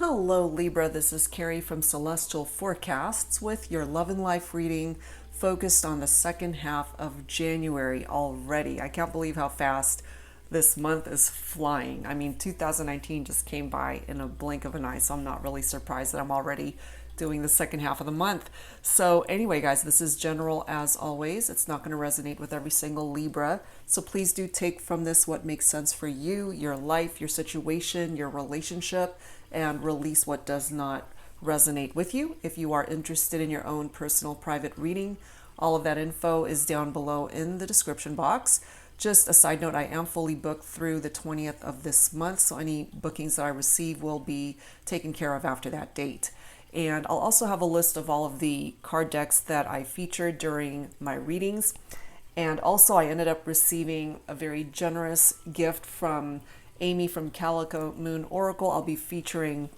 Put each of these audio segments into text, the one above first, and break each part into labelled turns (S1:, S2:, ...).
S1: Hello Libra, this is Carrie from Celestial Forecasts with your love and life reading focused on the second half of January already. I can't believe how fast this month is flying. I mean, 2019 just came by in a blink of an eye, so I'm not really surprised that I'm already doing the second half of the month. So anyway, guys, this is general as always. It's not going to resonate with every single Libra. So please do take from this what makes sense for you, your life, your situation, your relationship, and release what does not resonate with you. If you are interested in your own personal private reading, all of that info is down below in the description box. Just a side note, I am fully booked through the 20th of this month, so any bookings that I receive will be taken care of after that date. And I'll also have a list of all of the card decks that I featured during my readings. And also I ended up receiving a very generous gift from Amy from Calico Moon Oracle. I'll be featuring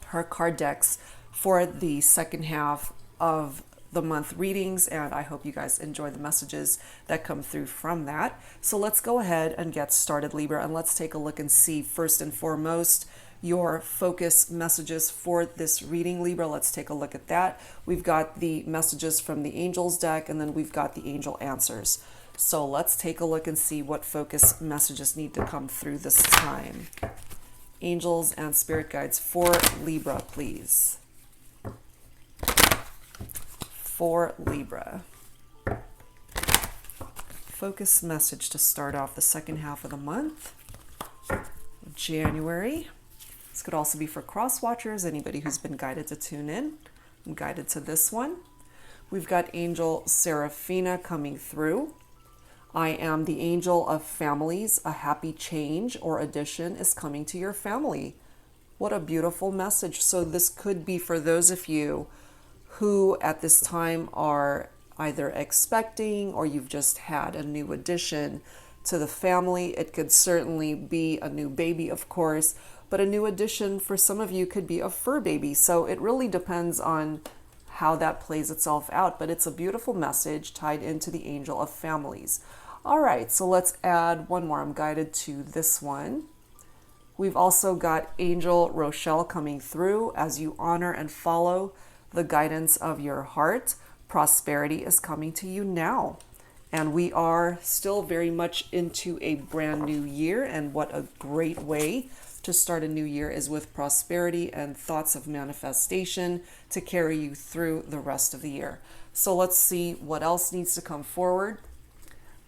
S1: her card decks for the second half of the month readings, and I hope you guys enjoy the messages that come through from that. So let's go ahead and get started, Libra, and let's take a look and see first and foremost your focus messages for this reading, Libra. Let's take a look at that. We've got the messages from the Angels deck, and then we've got the Angel Answers. So let's take a look and see what focus messages need to come through this time. Angels and Spirit Guides for Libra, please. For Libra. Focus message to start off the second half of the month, January. This could also be for cross watchers, anybody who's been guided to tune in. I'm guided to this one. We've got Angel Seraphina coming through. I am the angel of families. A happy change or addition is coming to your family. What a beautiful message. So this could be for those of you who at this time are either expecting or you've just had a new addition to the family. It could certainly be a new baby, of course, but a new addition for some of you could be a fur baby. So it really depends on how that plays itself out, but it's a beautiful message tied into the angel of families. All right, so let's add one more. I'm guided to this one. We've also got Angel Rochelle coming through. As you honor and follow the guidance of your heart, prosperity is coming to you now. And we are still very much into a brand new year, and what a great way to start a new year is with prosperity and thoughts of manifestation to carry you through the rest of the year. So let's see what else needs to come forward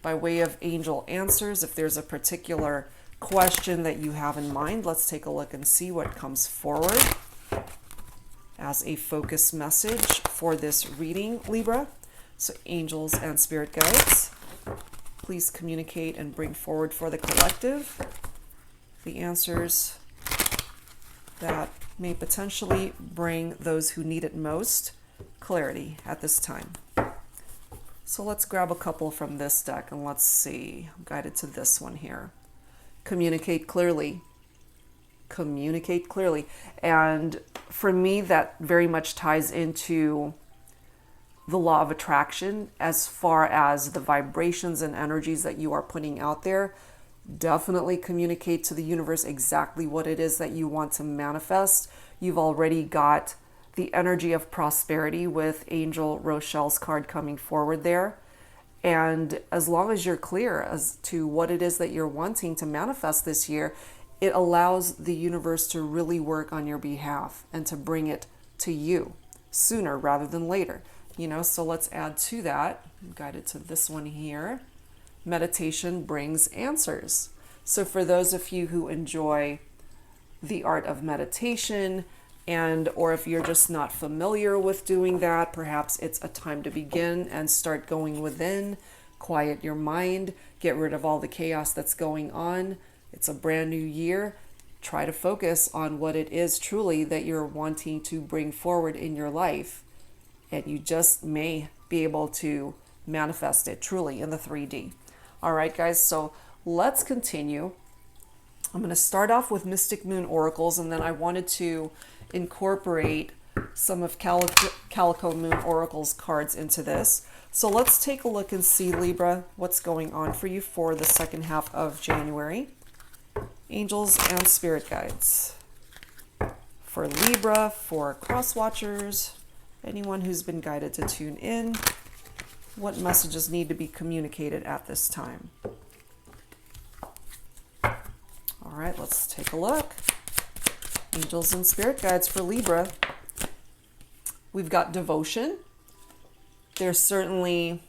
S1: by way of angel answers. If there's a particular question that you have in mind, let's take a look and see what comes forward as a focus message for this reading, Libra. So angels and spirit guides, please communicate and bring forward for the collective the answers that may potentially bring those who need it most clarity at this time. So let's grab a couple from this deck and let's see. I'm guided to this one here. Communicate clearly. Communicate clearly. And for me, that very much ties into the law of attraction as far as the vibrations and energies that you are putting out there. Definitely communicate to the universe exactly what it is that you want to manifest. You've already got the energy of prosperity with Angel Rochelle's card coming forward there. And as long as you're clear as to what it is that you're wanting to manifest this year, it allows the universe to really work on your behalf and to bring it to you sooner rather than later. So let's add to that. I'm guided to this one here. Meditation brings answers. So for those of you who enjoy the art of meditation, or if you're just not familiar with doing that, perhaps it's a time to begin and start going within, quiet your mind, get rid of all the chaos that's going on. It's a brand new year. Try to focus on what it is truly that you're wanting to bring forward in your life. And you just may be able to manifest it truly in the 3D. All right, guys, so let's continue. I'm going to start off with Mystic Moon Oracles, and then I wanted to incorporate some of Calico Moon Oracle's cards into this. So let's take a look and see, Libra, what's going on for you for the second half of January. Angels and Spirit Guides for Libra, for cross watchers, anyone who's been guided to tune in. What messages need to be communicated at this time? All right, let's take a look. Angels and spirit guides for Libra. We've got devotion. There's certainly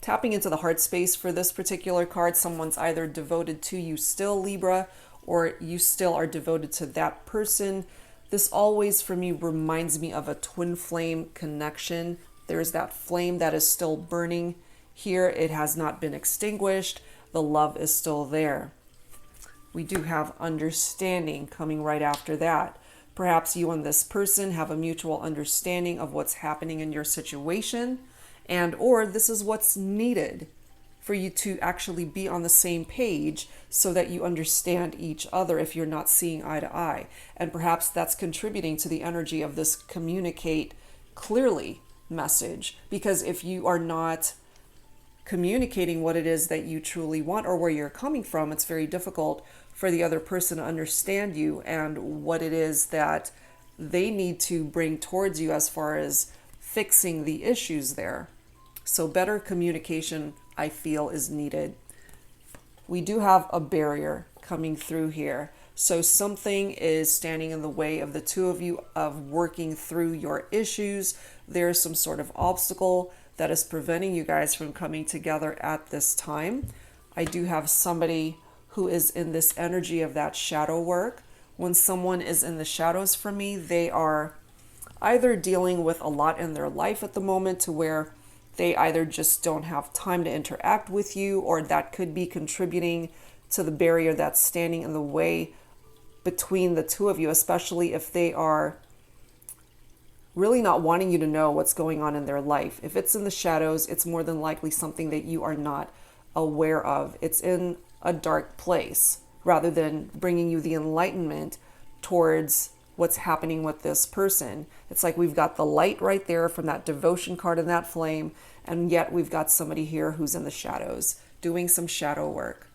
S1: tapping into the heart space for this particular card. Someone's either devoted to you still, Libra, or you still are devoted to that person. This always, for me, reminds me of a twin flame connection. There's that flame that is still burning here. It has not been extinguished. The love is still there. We do have understanding coming right after that. Perhaps you and this person have a mutual understanding of what's happening in your situation, and or this is what's needed for you to actually be on the same page so that you understand each other if you're not seeing eye to eye. And perhaps that's contributing to the energy of this communicate clearly message, because if you are not communicating what it is that you truly want or where you're coming from, it's very difficult for the other person to understand you and what it is that they need to bring towards you as far as fixing the issues there. So better communication, I feel, is needed. We do have a barrier coming through here. So something is standing in the way of the two of you of working through your issues. There's some sort of obstacle that is preventing you guys from coming together at this time. I do have somebody who is in this energy of that shadow work. When someone is in the shadows for me, they are either dealing with a lot in their life at the moment to where they either just don't have time to interact with you, or that could be contributing to the barrier that's standing in the way between the two of you, especially if they are really not wanting you to know what's going on in their life. If it's in the shadows, it's more than likely something that you are not aware of. It's in a dark place rather than bringing you the enlightenment towards what's happening with this person. It's like we've got the light right there from that devotion card and that flame, and yet we've got somebody here who's in the shadows doing some shadow work.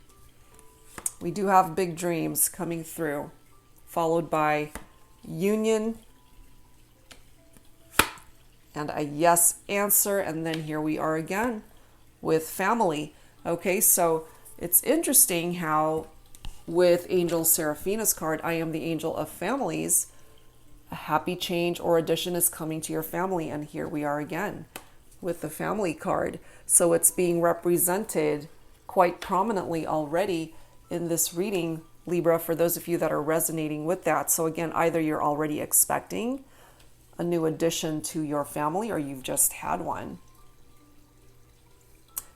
S1: We do have big dreams coming through, followed by union and a yes answer, and then here we are again with family. Okay, so it's interesting how with Angel Seraphina's card, I am the angel of families. A happy change or addition is coming to your family, and here we are again with the family card. So it's being represented quite prominently already in this reading, Libra, for those of you that are resonating with that. So again, either you're already expecting a new addition to your family or you've just had one.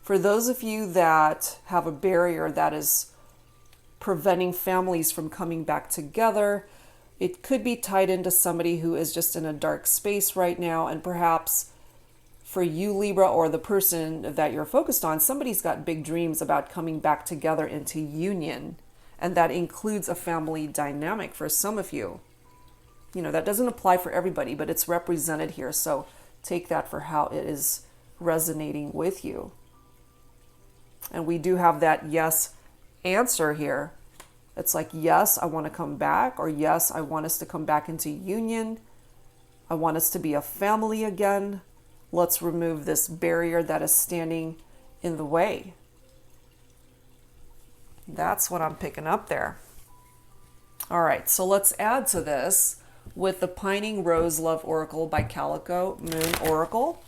S1: For those of you that have a barrier that is preventing families from coming back together, it could be tied into somebody who is just in a dark space right now, and perhaps for you, Libra, or the person that you're focused on, somebody's got big dreams about coming back together into union, and that includes a family dynamic for some of you. You know, that doesn't apply for everybody, but it's represented here, so take that for how it is resonating with you. And we do have that yes answer here. It's like, yes, I want to come back, or yes, I want us to come back into union. I want us to be a family again. Let's remove this barrier that is standing in the way. That's what I'm picking up there. All right, so let's add to this with the Pining Rose Love Oracle by Calico Moon Oracle.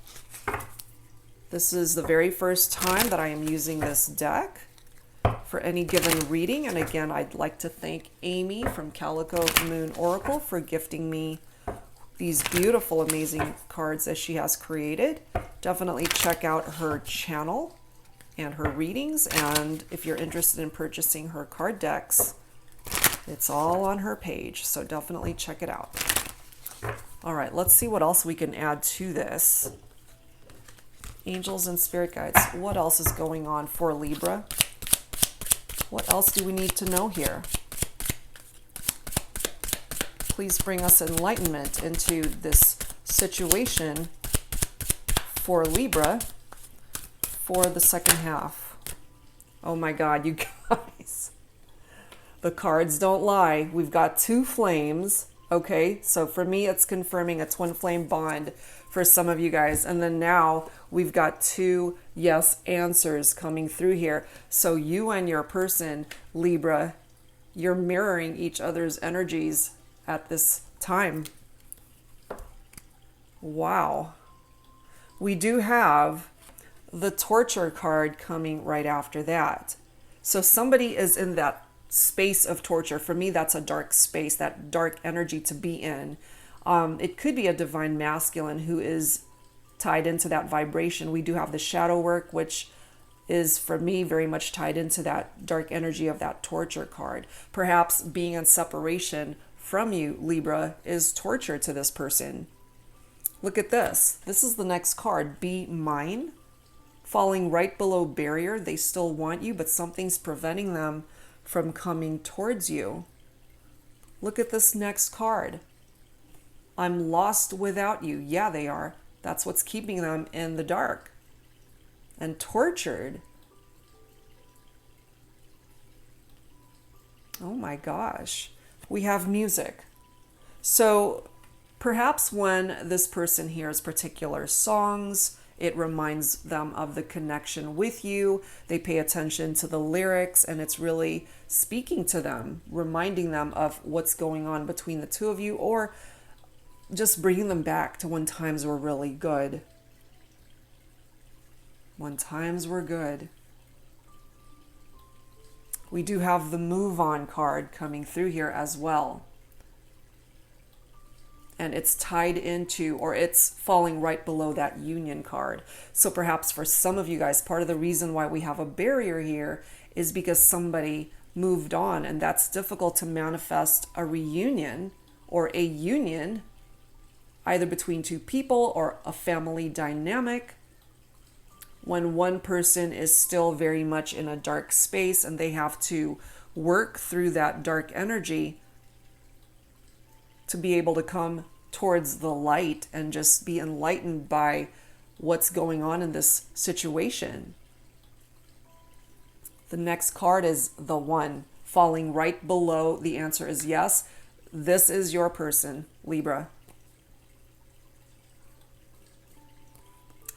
S1: This is the very first time that I am using this deck for any given reading. And again, I'd like to thank Amy from Calico Moon Oracle for gifting me these beautiful, amazing cards that she has created. Definitely check out her channel and her readings. And if you're interested in purchasing her card decks, it's all on her page. So definitely check it out. All right, let's see what else we can add to this. Angels and spirit guides, what else is going on for Libra? What else do we need to know here? Please bring us enlightenment into this situation for Libra for the second half. Oh my God, you guys. The cards don't lie. We've got two flames. Okay, so for me, it's confirming a twin flame bond for some of you guys. And then now we've got two yes answers coming through here. So you and your person, Libra, you're mirroring each other's energies at this time. Wow. We do have the torture card coming right after that. So somebody is in that space of torture. For me, that's a dark space, that dark energy to be in. It could be a divine masculine who is tied into that vibration. We do have the shadow work, which is for me very much tied into that dark energy of that torture card. Perhaps being in separation from you, Libra, is torture to this person. Look at this. This is the next card, Be Mine. Falling right below barrier. They still want you, but something's preventing them from coming towards you. Look at this next card. I'm lost without you. Yeah, they are. That's what's keeping them in the dark and tortured. Oh my gosh. We have music. So perhaps when this person hears particular songs, it reminds them of the connection with you. They pay attention to the lyrics and it's really speaking to them, reminding them of what's going on between the two of you, or just bringing them back to when times were really good. When times were good. We do have the Move On card coming through here as well. And it's tied into, or it's falling right below that Union card. So perhaps for some of you guys, part of the reason why we have a barrier here is because somebody moved on, and that's difficult to manifest a reunion or a union, either between two people or a family dynamic, when one person is still very much in a dark space and they have to work through that dark energy to be able to come towards the light and just be enlightened by what's going on in this situation. The next card is the One, falling right below. The answer is yes. This is your person, Libra.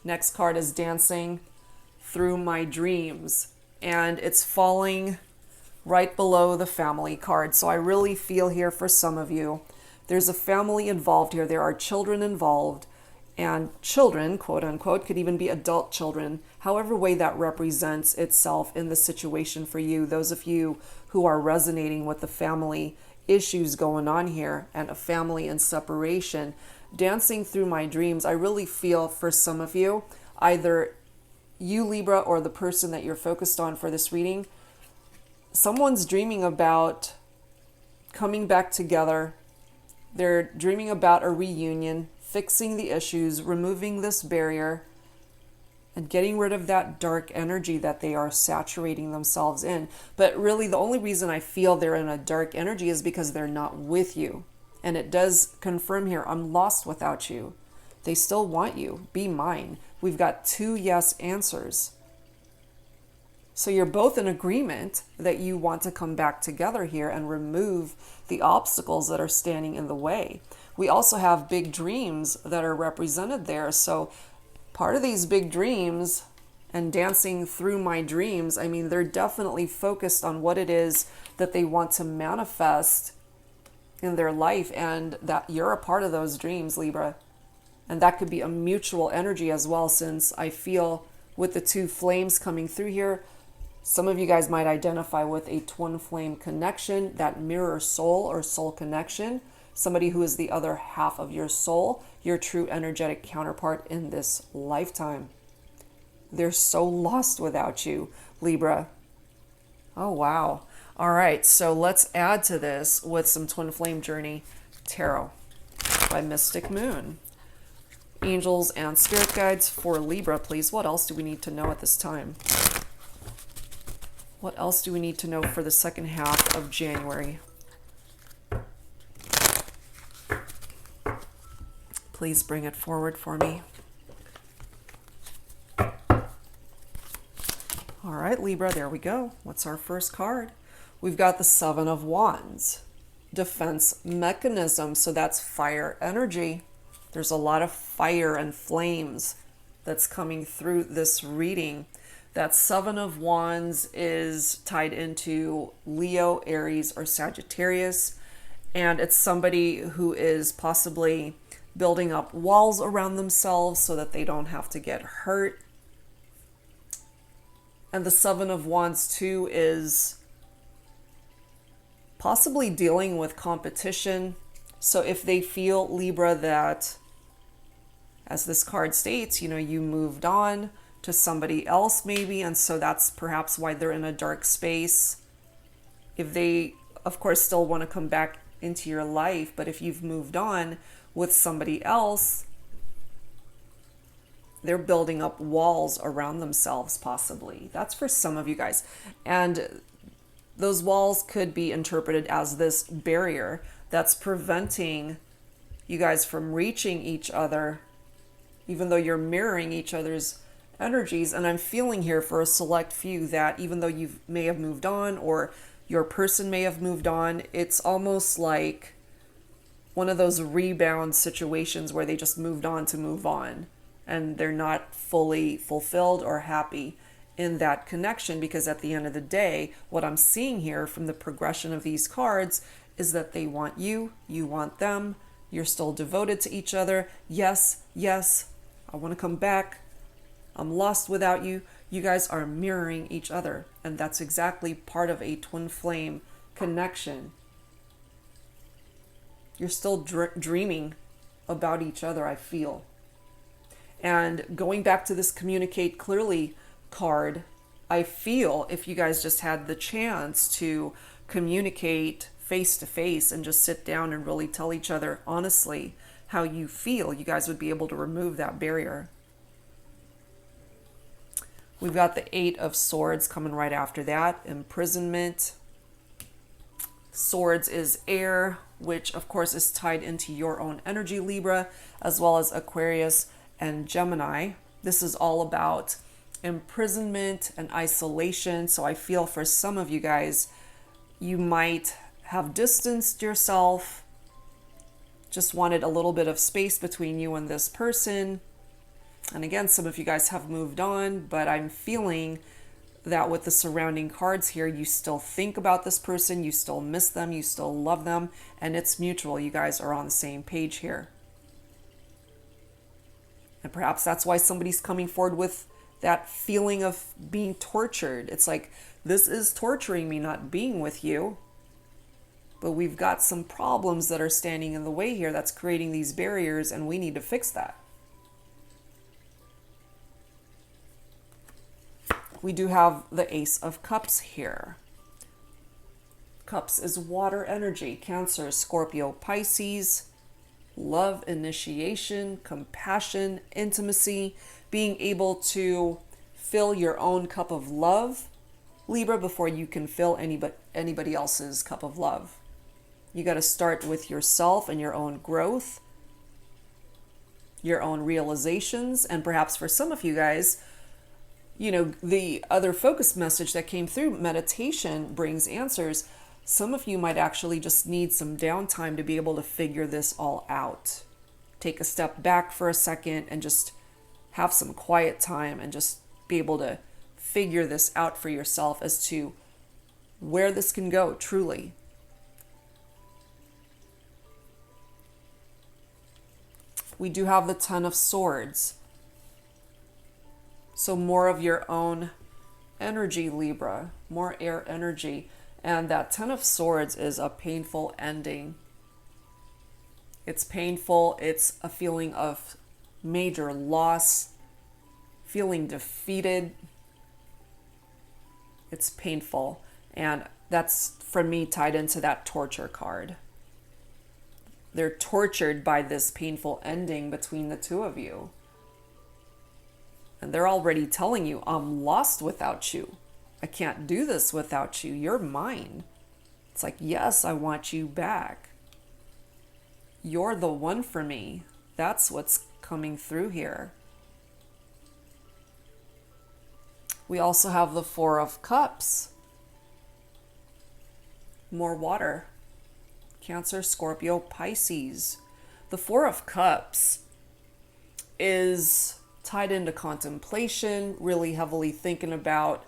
S1: Next card is Dancing Through My Dreams, and it's falling right below the Family card. So I really feel here for some of you, there's a family involved here. There are children involved, and children, quote unquote, could even be adult children, however way that represents itself in the situation for you. Those of you who are resonating with the family issues going on here and a family in separation, Dancing Through My Dreams, I really feel for some of you, either you, Libra, or the person that you're focused on for this reading, someone's dreaming about coming back together. They're dreaming about a reunion, fixing the issues, removing this barrier, and getting rid of that dark energy that they are saturating themselves in. But really, the only reason I feel they're in a dark energy is because they're not with you. And it does confirm here, I'm lost without you. They still want you. Be mine. We've got two yes answers. So you're both in agreement that you want to come back together here and remove the obstacles that are standing in the way. We also have big dreams that are represented there. So part of these big dreams and dancing through my dreams, I mean, they're definitely focused on what it is that they want to manifest in their life, and that you're a part of those dreams, Libra. And that could be a mutual energy as well, since I feel with the two flames coming through here, some of you guys might identify with a twin flame connection, that mirror soul or soul connection, somebody who is the other half of your soul, your true energetic counterpart in this lifetime. They're so lost without you, Libra. Oh, wow. All right, so let's add to this with some Twin Flame Journey Tarot by Mystic Moon. Angels and spirit guides for Libra, please. What else do we need to know at this time? What else do we need to know for the second half of January? Please bring it forward for me. All right, Libra, there we go. What's our first card? We've got the Seven of Wands, defense mechanism. So that's fire energy. There's a lot of fire and flames that's coming through this reading. That Seven of Wands is tied into Leo, Aries, or Sagittarius. And it's somebody who is possibly building up walls around themselves so that they don't have to get hurt. And the Seven of Wands too is possibly dealing with competition. So if they feel, Libra, that, as this card states, you moved on to somebody else maybe, and so that's perhaps why they're in a dark space. If they, of course, still want to come back into your life, but if you've moved on with somebody else, they're building up walls around themselves possibly. That's for some of you guys. And those walls could be interpreted as this barrier that's preventing you guys from reaching each other, even though you're mirroring each other's energies. And I'm feeling here for a select few that even though you may have moved on, or your person may have moved on, it's almost like one of those rebound situations where they just moved on to move on, and they're not fully fulfilled or happy in that connection. Because at the end of the day, what I'm seeing here from the progression of these cards is that they want you, you want them, you're still devoted to each other. Yes, I want to come back. I'm lost without you. You guys are mirroring each other, and that's exactly part of a twin flame connection. You're still dreaming about each other, I feel. And going back to this communicate clearly card, I feel if you guys just had the chance to communicate face to face and just sit down and really tell each other honestly how you feel, you guys would be able to remove that barrier. We've got the Eight of Swords coming right after that, imprisonment. Swords is air, which of course is tied into your own energy, Libra, as well as Aquarius and Gemini. This is all about imprisonment and isolation. So I feel for some of you guys, you might have distanced yourself, just wanted a little bit of space between you and this person. And again, some of you guys have moved on, but I'm feeling that with the surrounding cards here, you still think about this person, you still miss them, you still love them, and it's mutual. You guys are on the same page here. And perhaps that's why somebody's coming forward with that feeling of being tortured. It's like, this is torturing me not being with you. But we've got some problems that are standing in the way here that's creating these barriers, and we need to fix that. We do have the Ace of Cups here. Cups is water energy, Cancer, Scorpio, Pisces, love, initiation, compassion, intimacy, being able to fill your own cup of love, Libra, before you can fill anybody else's cup of love. You got to start with yourself and your own growth, your own realizations, and perhaps for some of you guys, the other focus message that came through, meditation brings answers. Some of you might actually just need some downtime to be able to figure this all out. Take a step back for a second and just have some quiet time and just be able to figure this out for yourself as to where this can go truly. We do have the Ten of Swords. So more of your own energy, Libra, more air energy. And that Ten of Swords is a painful ending. It's painful. It's a feeling of major loss, feeling defeated. It's painful. And that's, for me, tied into that torture card. They're tortured by this painful ending between the two of you. And they're already telling you, I'm lost without you. I can't do this without you. You're mine. It's like, yes, I want you back. You're the one for me. That's what's coming through here. We also have the Four of Cups. more water. Cancer, Scorpio, Pisces. The Four of Cups is tied into contemplation, really heavily thinking about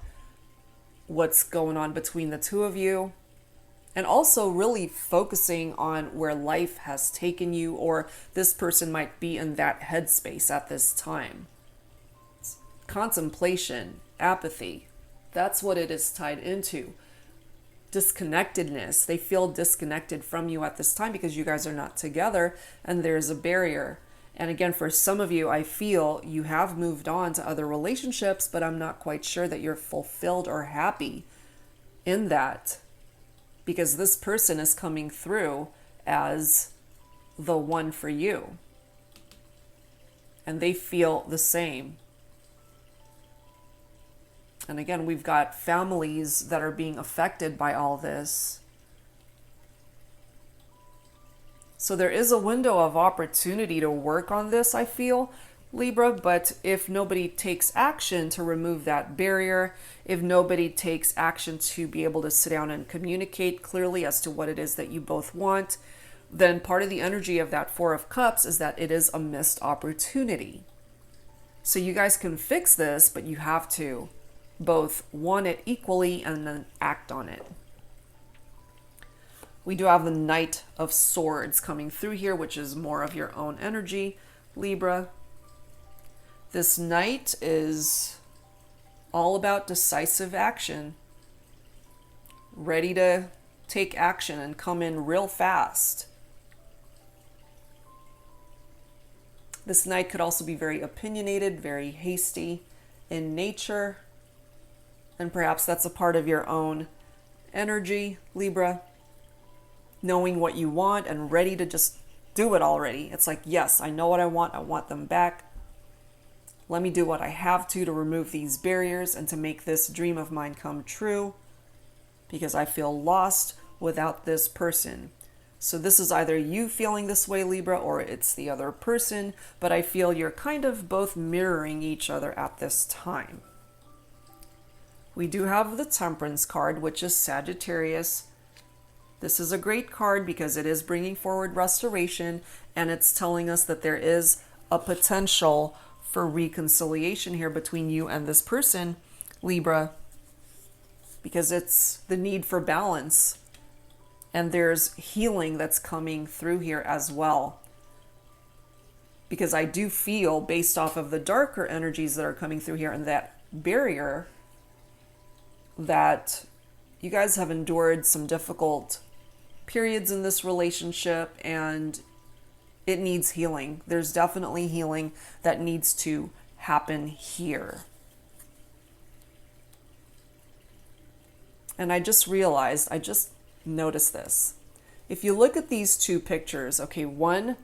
S1: what's going on between the two of you, and also really focusing on where life has taken you, or this person might be in that headspace at this time. Contemplation, apathy, that's what it is tied into. Disconnectedness. They feel disconnected from you at this time because you guys are not together and there's a barrier. And again, for some of you, I feel you have moved on to other relationships, but I'm not quite sure that you're fulfilled or happy in that, because this person is coming through as the one for you. And they feel the same. And again, we've got families that are being affected by all this. So there is a window of opportunity to work on this, I feel, Libra, but if nobody takes action to remove that barrier, if nobody takes action to be able to sit down and communicate clearly as to what it is that you both want, then part of the energy of that Four of Cups is that it is a missed opportunity. So you guys can fix this, but you have to both want it equally and then act on it. We do have the Knight of Swords coming through here, which is more of your own energy, Libra. This Knight is all about decisive action, ready to take action and come in real fast. This Knight could also be very opinionated, very hasty in nature. And perhaps that's a part of your own energy, Libra. Knowing what you want and ready to just do it already. It's like, yes, I know what I want them back. Let me do what I have to remove these barriers and to make this dream of mine come true, because I feel lost without this person. So this is either you feeling this way, Libra, or it's the other person, but I feel you're kind of both mirroring each other at this time. We do have the Temperance card, which is Sagittarius. This is a great card because it is bringing forward restoration, and it's telling us that there is a potential for reconciliation here between you and this person, Libra, because it's the need for balance. And there's healing that's coming through here as well. Because I do feel, based off of the darker energies that are coming through here and that barrier, that you guys have endured some difficult periods in this relationship and it needs healing. There's definitely healing that needs to happen here. And I just realized, I just noticed this. If you look at these two pictures, okay, one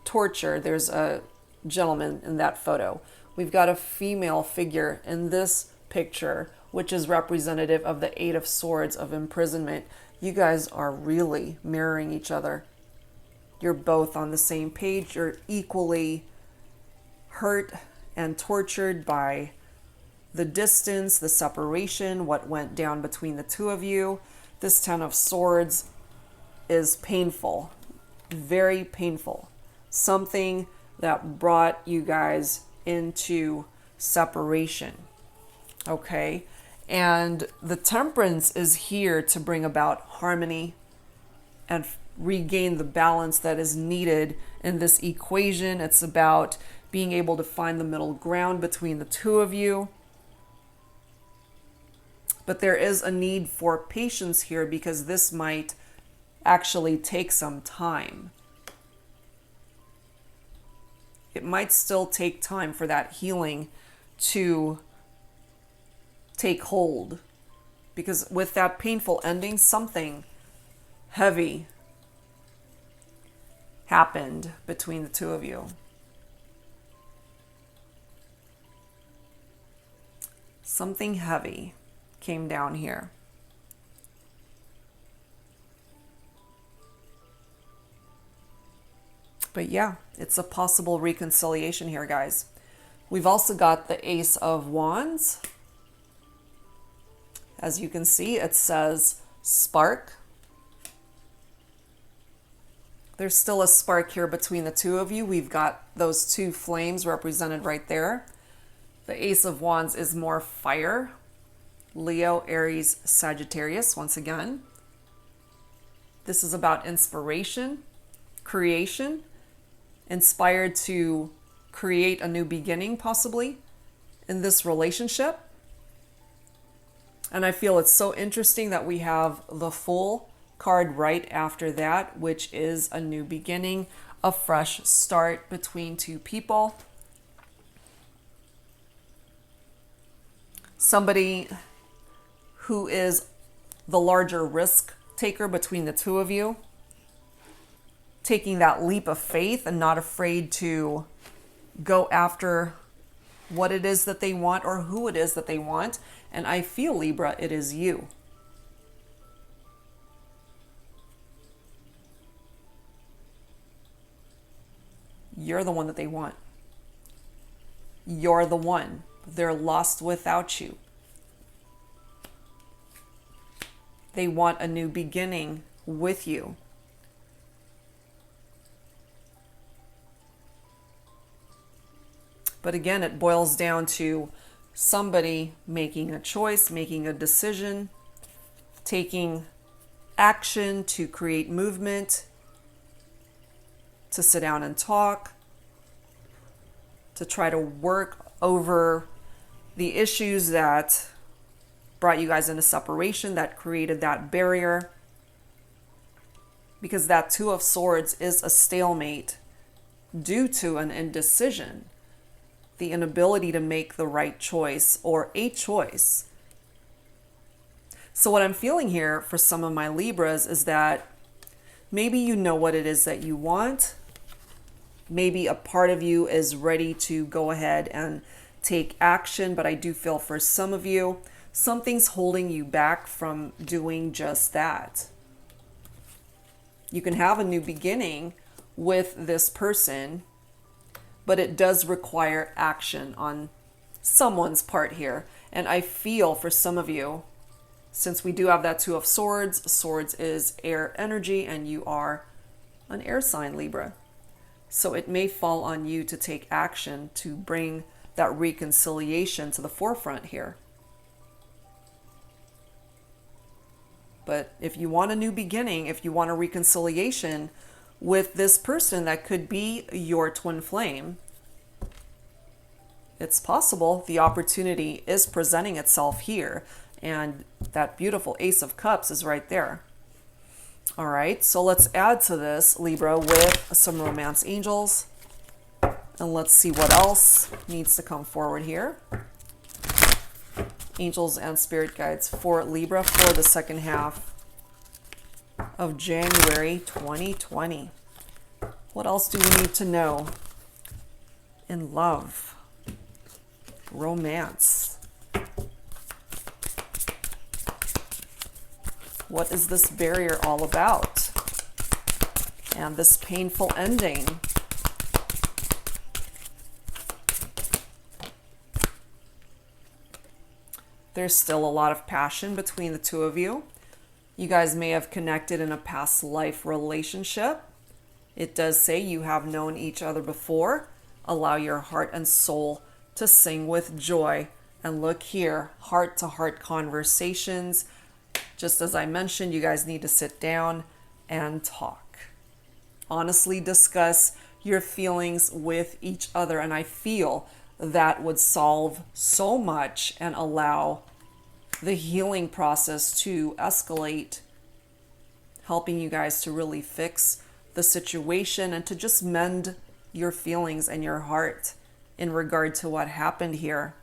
S1: torture, there's a gentleman in that photo. We've got a female figure in this picture, which is representative of the Eight of Swords of imprisonment. You guys are really mirroring each other. You're both on the same page. You're equally hurt and tortured by the distance, the separation, what went down between the two of you. This Ten of Swords is painful, very painful. Something that brought you guys into separation, okay? And the Temperance is here to bring about harmony and regain the balance that is needed in this equation. It's about being able to find the middle ground between the two of you. But there is a need for patience here because this might actually take some time. It might still take time for that healing to take hold, because with that painful ending, something heavy happened between the two of you. Something heavy came down here. But yeah, it's a possible reconciliation here, guys. We've also got the Ace of Wands. As you can see, it says spark, There's still a spark here between the two of you. We've got those two flames represented right there. The Ace of Wands is more fire. Leo, Aries, Sagittarius, once again. This is about inspiration, creation, inspired to create a new beginning, possibly, in this relationship. And I feel it's so interesting that we have the Fool card right after that, which is a new beginning, a fresh start between two people. Somebody who is the larger risk taker between the two of you, taking that leap of faith and not afraid to go after what it is that they want or who it is that they want. And I feel, Libra, it is you. You're the one that they want. You're the one. They're lost without you. They want a new beginning with you. But again, it boils down to somebody making a choice, making a decision, taking action to create movement, to sit down and talk, to try to work over the issues that brought you guys into separation, that created that barrier. Because that Two of Swords is a stalemate due to an indecision, the inability to make the right choice or a choice. So what I'm feeling here for some of my Libras is that maybe you know what it is that you want. Maybe a part of you is ready to go ahead and take action, but I do feel for some of you, something's holding you back from doing just that. You can have a new beginning with this person, but it does require action on someone's part here. And I feel for some of you, since we do have that Two of Swords, Swords is air energy, and you are an air sign, Libra. So it may fall on you to take action to bring that reconciliation to the forefront here. But if you want a new beginning, if you want a reconciliation with this person that could be your twin flame, it's possible. The opportunity is presenting itself here. And that beautiful Ace of Cups is right there. All right, so let's add to this, Libra, with some romance angels. And let's see what else needs to come forward here. Angels and spirit guides for Libra for the second half of January 2020. What else do we need to know in love, romance? What is this barrier all about? And this painful ending. There's still a lot of passion between the two of you. You guys may have connected in a past life relationship. It does say you have known each other before. Allow your heart and soul to sing with joy. And look here, heart-to-heart conversations. Just as I mentioned, you guys need to sit down and talk. Honestly discuss your feelings with each other. And I feel that would solve so much and allow the healing process to escalate, helping you guys to really fix the situation and to just mend your feelings and your heart in regard to what happened here.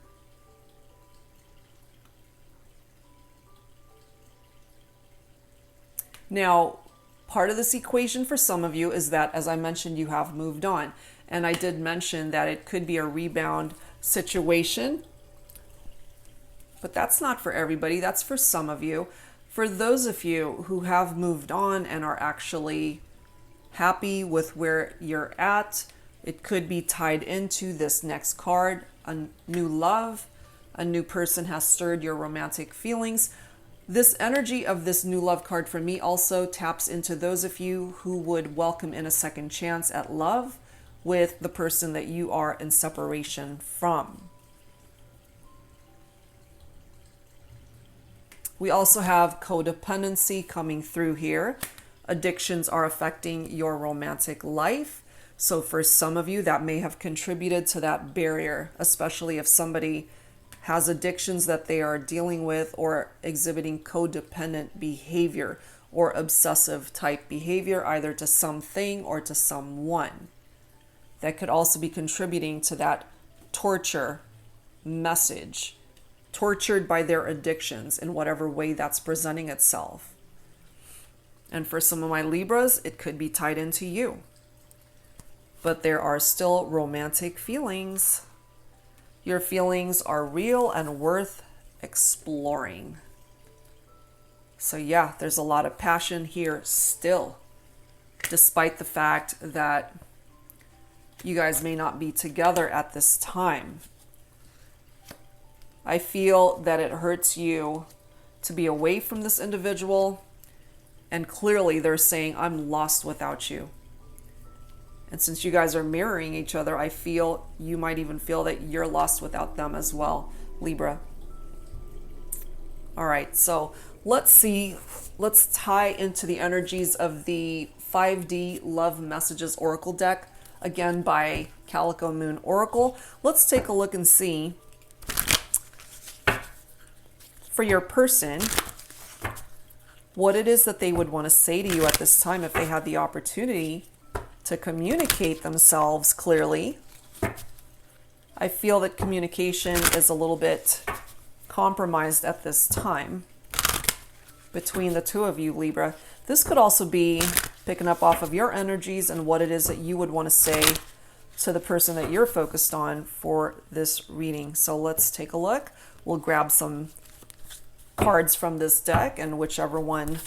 S1: Now, part of this equation for some of you is that, as I mentioned, you have moved on. And I did mention that it could be a rebound situation. But that's not for everybody. That's for some of you. For those of you who have moved on and are actually happy with where you're at, it could be tied into this next card, a new love, a new person has stirred your romantic feelings. This energy of this new love card for me also taps into those of you who would welcome in a second chance at love with the person that you are in separation from. We also have codependency coming through here. Addictions are affecting your romantic life. So for some of you, that may have contributed to that barrier, especially if somebody has addictions that they are dealing with or exhibiting codependent behavior or obsessive type behavior, either to something or to someone. That could also be contributing to that torture message, tortured by their addictions in whatever way that's presenting itself. And for some of my Libras, it could be tied into you. But there are still romantic feelings. Your feelings are real and worth exploring. So yeah, there's a lot of passion here still, despite the fact that you guys may not be together at this time. I feel that it hurts you to be away from this individual, and clearly they're saying, I'm lost without you. And since you guys are mirroring each other, I feel you might even feel that you're lost without them as well, Libra. All right, so let's tie into the energies of the 5D Love Messages Oracle deck, again by Calico Moon Oracle. Let's take a look and see for your person what it is that they would want to say to you at this time if they had the opportunity to communicate themselves clearly. I feel that communication is a little bit compromised at this time between the two of you, Libra. This could also be picking up off of your energies and what it is that you would want to say to the person that you're focused on for this reading. So let's take a look. We'll grab some cards from this deck, and whichever one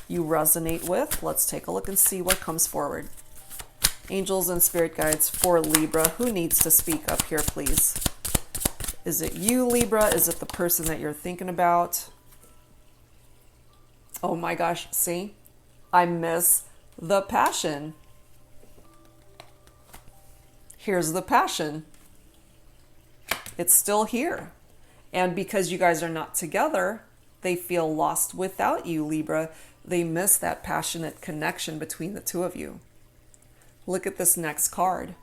S1: you resonate with, let's take a look and see what comes forward. Angels and spirit guides for Libra. Who needs to speak up here, please? Is it you, Libra? Is it the person that you're thinking about? Oh my gosh, see? I miss the passion. Here's the passion. It's still here. And because you guys are not together, they feel lost without you, Libra. They miss that passionate connection between the two of you. Look at this next card.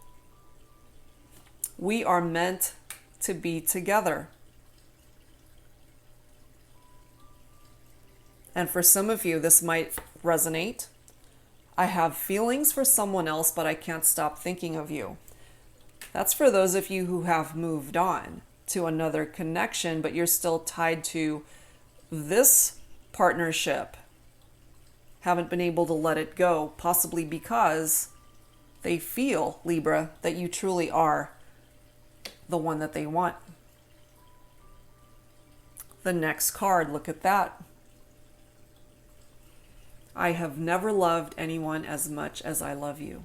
S1: We are meant to be together. And for some of you, this might resonate. I have feelings for someone else, but I can't stop thinking of you. That's for those of you who have moved on to another connection, but you're still tied to this partnership. Haven't been able to let it go, possibly because they feel, Libra, that you truly are the one that they want. The next card, look at that. I have never loved anyone as much as I love you.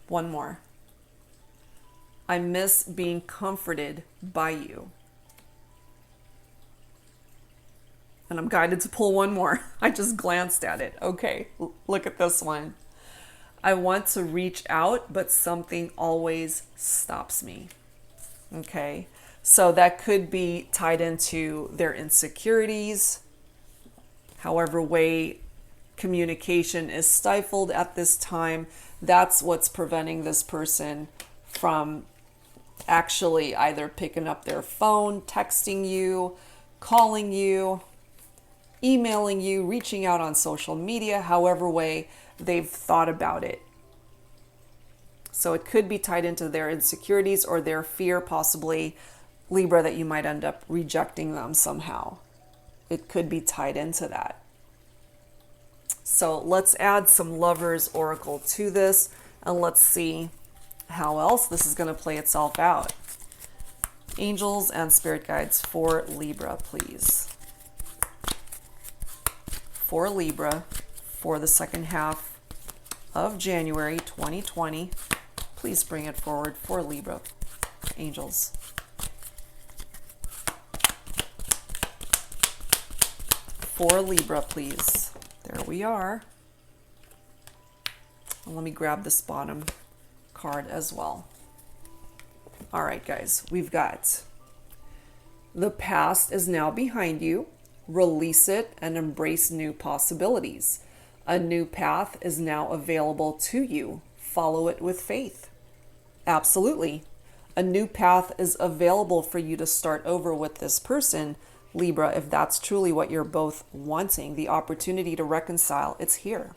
S1: One more. I miss being comforted by you. And I'm guided to pull one more. I just glanced at it. Okay, look at this one. I want to reach out, but something always stops me. Okay, so that could be tied into their insecurities. However way communication is stifled at this time, that's what's preventing this person from actually either picking up their phone, texting you, calling you, emailing you, reaching out on social media, however way they've thought about it. So it could be tied into their insecurities or their fear, possibly, Libra, that you might end up rejecting them somehow. It could be tied into that. So let's add some Lovers Oracle to this, and let's see how else this is going to play itself out. Angels and spirit guides for Libra, please. For Libra, for the second half of January 2020, please bring it forward for Libra, angels. For Libra, please. There we are. And let me grab this bottom card as well. All right, guys, we've got the past is now behind you. Release it and embrace new possibilities. A new path is now available to you. Follow it with faith. Absolutely. A new path is available for you to start over with this person, Libra, if that's truly what you're both wanting. The opportunity to reconcile, it's here.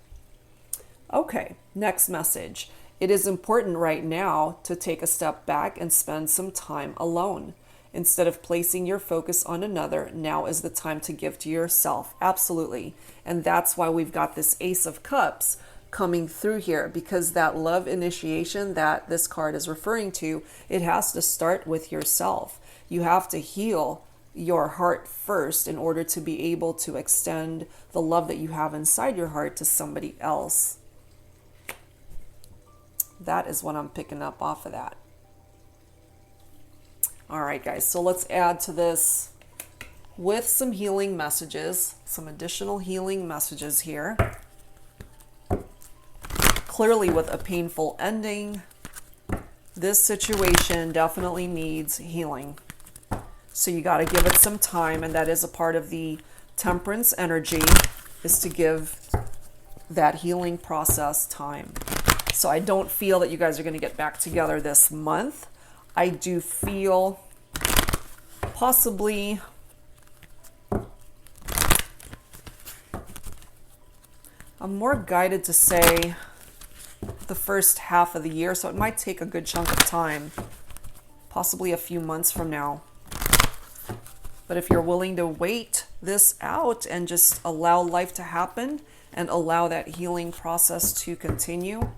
S1: Okay, next message. It is important right now to take a step back and spend some time alone. Instead of placing your focus on another, now is the time to give to yourself. Absolutely. And that's why we've got this Ace of Cups coming through here, because that love initiation that this card is referring to, it has to start with yourself. You have to heal your heart first in order to be able to extend the love that you have inside your heart to somebody else. That is what I'm picking up off of that. All right, guys, so let's add to this with some healing messages, some additional healing messages here. Clearly with a painful ending, this situation definitely needs healing. So you got to give it some time, and that is a part of the Temperance energy, is to give that healing process time. So I don't feel that you guys are going to get back together this month. I do feel possibly I'm more guided to say the first half of the year, so it might take a good chunk of time, possibly a few months from now. But if you're willing to wait this out and just allow life to happen and allow that healing process to continue,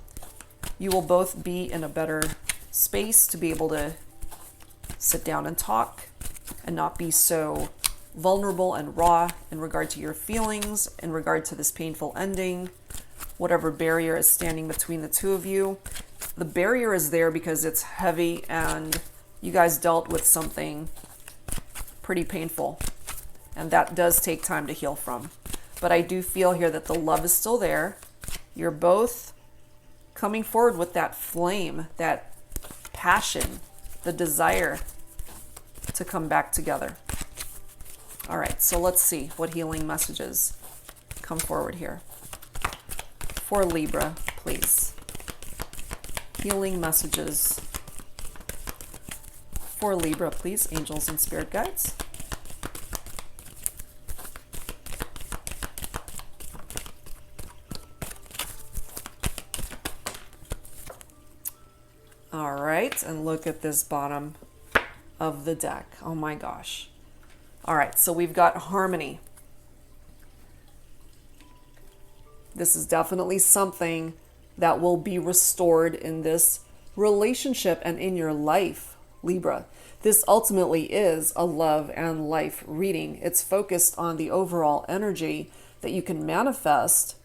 S1: you will both be in a better space to be able to sit down and talk and not be so vulnerable and raw in regard to your feelings, in regard to this painful ending, whatever barrier is standing between the two of you. The barrier is there because it's heavy and you guys dealt with something pretty painful, and that does take time to heal from. But I do feel here that the love is still there. You're both coming forward with that flame, that passion, the desire to come back together. All right, so let's see what healing messages come forward here. For Libra, please. Healing messages. For Libra, please, angels and spirit guides. All right, and look at this bottom of the deck. Oh my gosh. All right, so we've got harmony. This is definitely something that will be restored in this relationship and in your life, Libra. This ultimately is a love and life reading. It's focused on the overall energy that you can manifest,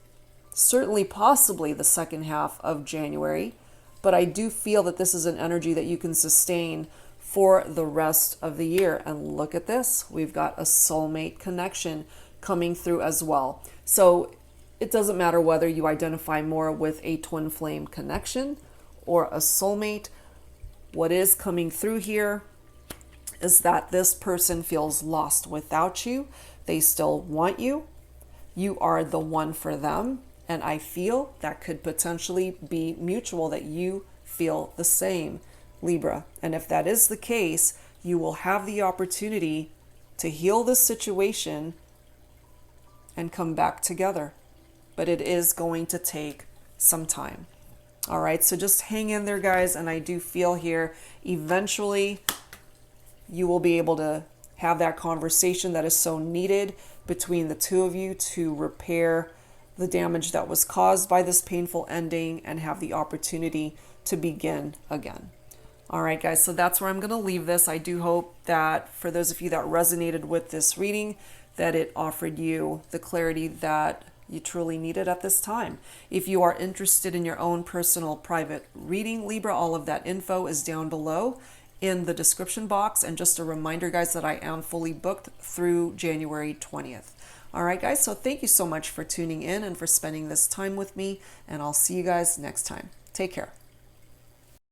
S1: certainly possibly the second half of January, but I do feel that this is an energy that you can sustain for the rest of the year. And look at this, we've got a soulmate connection coming through as well. So it doesn't matter whether you identify more with a twin flame connection or a soulmate. What is coming through here is that this person feels lost without you. They still want you. You are the one for them. And I feel that could potentially be mutual, that you feel the same, Libra. And if that is the case, you will have the opportunity to heal this situation and come back together. But it is going to take some time. All right, so just hang in there, guys. And I do feel here, eventually, you will be able to have that conversation that is so needed between the two of you to repair the damage that was caused by this painful ending and have the opportunity to begin again. All right, guys, so that's where I'm going to leave this. I do hope that for those of you that resonated with this reading, that it offered you the clarity that you truly needed at this time. If you are interested in your own personal private reading, Libra, all of that info is down below in the description box. And just a reminder, guys, that I am fully booked through January 20th. All right, guys, so thank you so much for tuning in and for spending this time with me, and I'll see you guys next time. Take care.